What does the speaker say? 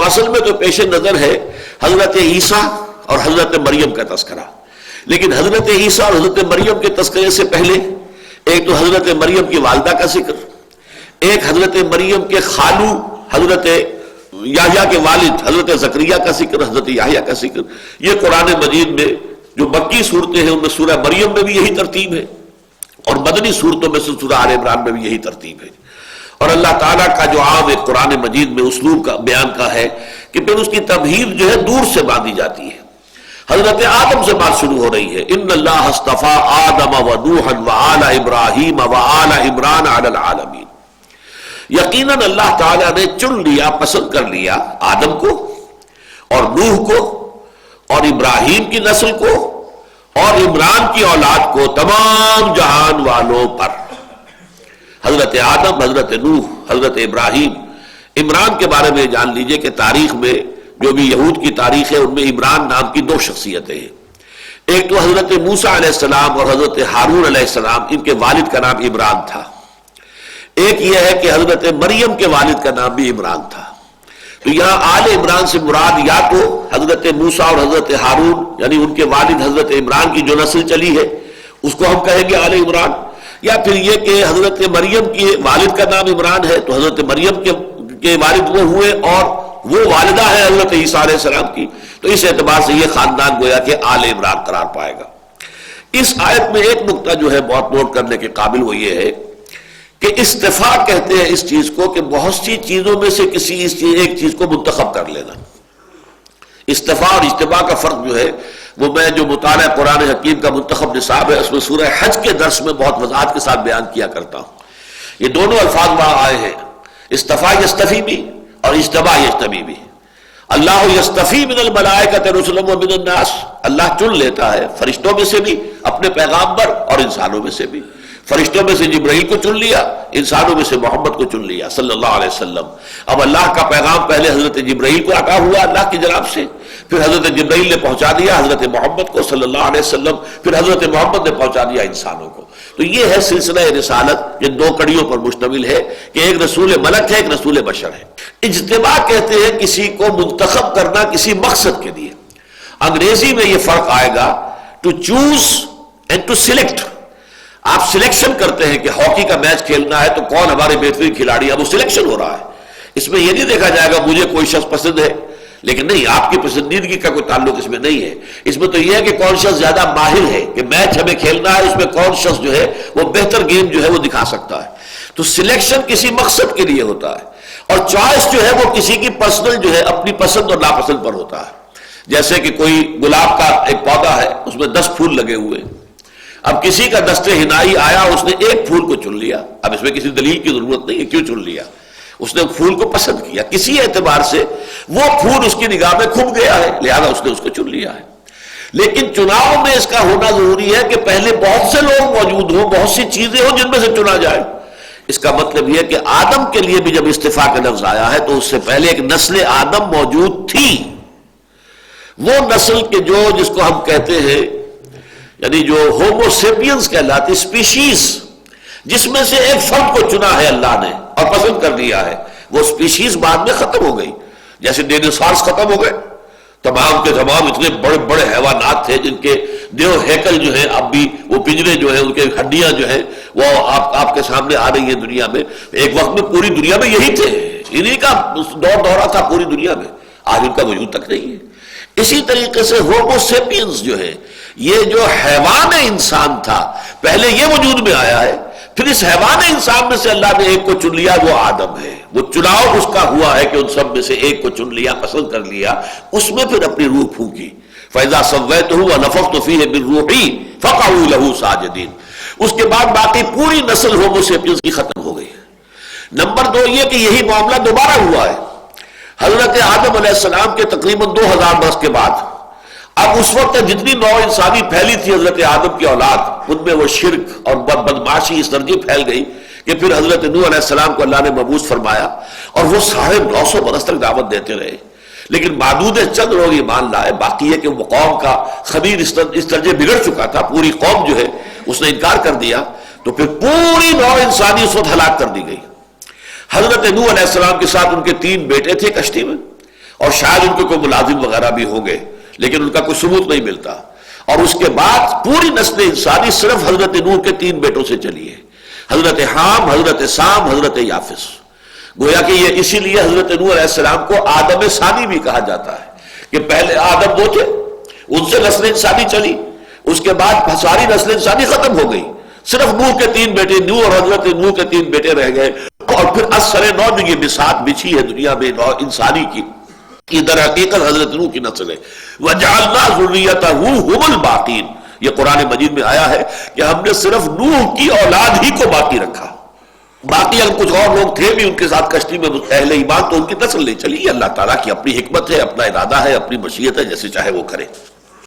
اصل میں تو پیش نظر ہے حضرت عیسیٰ اور حضرت مریم کا تذکرہ، لیکن حضرت عیسیٰ اور حضرت مریم کے تذکرے سے پہلے ایک تو حضرت مریم کی والدہ کا ذکر، ایک حضرت مریم کے خالو حضرت یحییٰ کے والد حضرت زکریا کا ذکر، حضرت یحییٰ کا ذکر۔ یہ قرآن مجید میں جو مکی صورتیں ہیں ان میں سورہ مریم میں بھی یہی ترتیب ہے، اور مدنی صورتوں میں سے سورہ آل عمران میں بھی یہی ترتیب ہے۔ اور اللہ تعالیٰ کا جو عام ایک قرآن مجید میں اسلوب کا بیان کا ہے کہ پھر اس کی تمہید جو ہے دور سے باندھی جاتی ہے۔ حضرت آدم سے بات شروع ہو رہی ہے، ان اللہ اصطفیٰ آدم و نوحا وآل ابراہیم وآل عمران علی العالمین۔ یقیناً اللہ تعالیٰ نے چن لیا، پسند کر لیا آدم کو اور نوح کو اور ابراہیم کی نسل کو اور عمران کی اولاد کو تمام جہان والوں پر۔ حضرت آدم، حضرت نوح، حضرت ابراہیم، عمران کے بارے میں جان لیجئے کہ تاریخ میں جو بھی یہود کی تاریخ ہے ان میں عمران نام کی دو شخصیتیں ہیں۔ ایک تو حضرت موسیٰ علیہ السلام اور حضرت ہارون علیہ السلام، ان کے والد کا نام عمران تھا۔ ایک یہ ہے کہ حضرت مریم کے والد کا نام بھی عمران تھا۔ تو یہاں آل عمران سے مراد یا تو حضرت موسیٰ اور حضرت ہارون یعنی ان کے والد حضرت عمران کی جو نسل چلی ہے اس کو ہم کہیں گے آل عمران، یا پھر یہ کہ حضرت مریم کے والد کا نام عمران ہے تو حضرت مریم کے والد وہ ہوئے اور وہ والدہ ہے حضرت عیسیٰ علیہ السلام کی، تو اس اعتبار سے یہ خاندان گویا کہ آل عمران قرار پائے گا۔ اس آیت میں ایک نقطہ جو ہے بہت نوٹ کرنے کے قابل وہ یہ ہے کہ استفاء کہتے ہیں اس چیز کو کہ بہت سی چیزوں میں سے کسی ایک چیز کو منتخب کر لینا۔ استفاء اور اجتباء کا فرق جو ہے وہ میں جو مطالعہ قرآن حکیم کا منتخب نصاب ہے اس میں سورہ حج کے درس میں بہت وضاحت کے ساتھ بیان کیا کرتا ہوں۔ یہ دونوں الفاظ وہاں آئے ہیں، استفاء یستفی بھی اور اجتباء یجتبی بھی۔ اللہ یستفی من الملائکۃ رسلا ومن الناس، اللہ چن لیتا ہے فرشتوں میں سے بھی اپنے پیغامبر اور انسانوں میں سے بھی۔ فرشتوں میں سے جبرائیل کو چن لیا، انسانوں میں سے محمد کو چن لیا صلی اللہ علیہ وسلم۔ اب اللہ کا پیغام پہلے حضرت جبرائیل کو عطا ہوا اللہ کی جناب سے، پھر حضرت جبرائیل نے پہنچا دیا حضرت محمد کو صلی اللہ علیہ وسلم، پھر حضرت محمد نے پہنچا دیا انسانوں کو۔ تو یہ ہے سلسلہ رسالت، یہ دو کڑیوں پر مشتمل ہے کہ ایک رسول ملک ہے، ایک رسول بشر ہے۔ اجتباء کہتے ہیں کسی کو منتخب کرنا کسی مقصد کے لیے۔ انگریزی میں یہ فرق آئے گا to choose and to select. آپ سلیکشن کرتے ہیں کہ ہاکی کا میچ کھیلنا ہے تو کون ہمارے بہترین کھلاڑی، اب وہ سلیکشن ہو رہا ہے۔ اس میں یہ نہیں دیکھا جائے گا مجھے کوئی شخص پسند ہے، لیکن نہیں، آپ کی پسندیدگی کا کوئی تعلق اس میں نہیں ہے۔ اس میں تو یہ ہے کہ کون شخص زیادہ ماہر ہے، کہ میچ ہمیں کھیلنا ہے اس میں کون شخص جو ہے وہ بہتر گیم جو ہے وہ دکھا سکتا ہے۔ تو سلیکشن کسی مقصد کے لیے ہوتا ہے، اور چوائس جو ہے وہ کسی کی پرسنل جو ہے اپنی پسند اور ناپسند پر ہوتا ہے۔ جیسے کہ کوئی گلاب کا ایک پودا ہے، اس میں 10 پھول لگے ہوئے، اب کسی کا دست ہنائی آیا اس نے ایک پھول کو چن لیا، اب اس میں کسی دلیل کی ضرورت نہیں ہے کیوں چن لیا، اس نے پھول کو پسند کیا، کسی اعتبار سے وہ پھول اس کی نگاہ میں کھپ گیا ہے لہذا اس نے اس کو چن لیا ہے۔ لیکن چناؤ میں اس کا ہونا ضروری ہے کہ پہلے بہت سے لوگ موجود ہوں، بہت سی چیزیں ہوں جن میں سے چنا جائے۔ اس کا مطلب یہ ہے کہ آدم کے لیے بھی جب استفاء کا لفظ آیا ہے تو اس سے پہلے ایک نسل آدم موجود تھی، وہ نسل کے جو جس کو ہم کہتے ہیں یعنی جو ہومو سیپینز کہلاتی اسپیشیز، جس میں سے ایک فرد کو چنا ہے اللہ نے اور پسند کر دیا ہے، وہ اسپیشیز بعد میں ختم ہو گئی۔ جیسے ڈینوسارز ختم ہو گئے، تمام کے تمام اتنے بڑے بڑے حیوانات تھے جن کے دیو ہیکل جو ہے اب بھی وہ پنجرے جو ہیں ان کے ہڈیاں جو ہیں وہ آپ کے سامنے آ رہی ہیں دنیا میں۔ ایک وقت میں پوری دنیا میں یہی تھے، انہی کا دورہ تھا پوری دنیا میں، آج ان کا وجود تک نہیں ہے۔ اسی طریقے سے ہومو سیپینز جو ہے، یہ جو حیوان انسان تھا پہلے یہ وجود میں آیا ہے، پھر اس حیوان انسان میں سے اللہ نے ایک کو چن لیا، وہ آدم ہے۔ وہ چناؤ اس کا ہوا ہے کہ ان سب میں سے ایک کو چن لیا، پسند کر لیا، اس میں پھر اپنی روح پھونکی۔ فَإِذَا سَوَّيْتُهُ وَنَفَخْتُ فِيهِ مِن رُوحِي فَقَعُوا لَهُ سَاجِدِينَ۔ اس کے بعد باقی پوری نسل ہومو سیپینز کی ختم ہو گئی۔ نمبر 2 یہ کہ یہی معاملہ دوبارہ ہوا ہے حضرت آدم علیہ السلام کے تقریباً 2000 برس کے بعد۔ اب اس وقت جتنی نوع انسانی پھیلی تھی حضرت آدم کی اولاد، ان میں وہ شرک اور بدمعاشی اس درجے پھیل گئی کہ پھر حضرت نوح علیہ السلام کو اللہ نے مبعوث فرمایا، اور وہ 950 برس تک دعوت دیتے رہے، لیکن معدود چند لوگ ایمان لائے۔ باقی ہے کہ وہ قوم کا خمیر اس درجے بگڑ چکا تھا، پوری قوم جو ہے اس نے انکار کر دیا، تو پھر پوری نوع انسانی اس وقت ہلاک کر دی گئی۔ حضرت نوح علیہ السلام کے ساتھ ان کے 3 بیٹے تھے کشتی میں، اور شاید ان کے کوئی ملازم وغیرہ بھی ہوں گے، لیکن ان کا کوئی ثبوت نہیں ملتا۔ اور اس کے بعد پوری نسل انسانی صرف حضرت نوح کے 3 بیٹوں سے چلی ہے، حضرت حام، حضرت سام، حضرت یافس۔ گویا کہ یہ اسی لیے حضرت نوح علیہ السلام کو آدم ثانی بھی کہا جاتا ہے کہ پہلے آدم وہ تھے، ان سے نسل انسانی چلی، اس کے بعد ساری نسل انسانی ختم ہو گئی، صرف نوح کے 3 بیٹے، نوح اور حضرت نوح کے 3 بیٹے رہ گئے، اور پھر اثر نو جو یہ بساط بچھی ہے دنیا میں انسانی کی، یہ در حقیقت حضرت نوح کی نسل ہے۔ وَجَعَلْنَا ذُرِّيَّتَهُ هُمُ الْبَاقِينَ، یہ قرآن مجید میں آیا ہے کہ ہم نے صرف نوح کی اولاد ہی کو باقی رکھا، باقی اگر کچھ اور لوگ تھے بھی ان کے ساتھ کشتی میں اہل ایمان تو ان کی نسل نہیں چلی۔ اللہ تعالیٰ کی اپنی حکمت ہے، اپنا ارادہ ہے، اپنی مشیت ہے، جیسے چاہے وہ کرے۔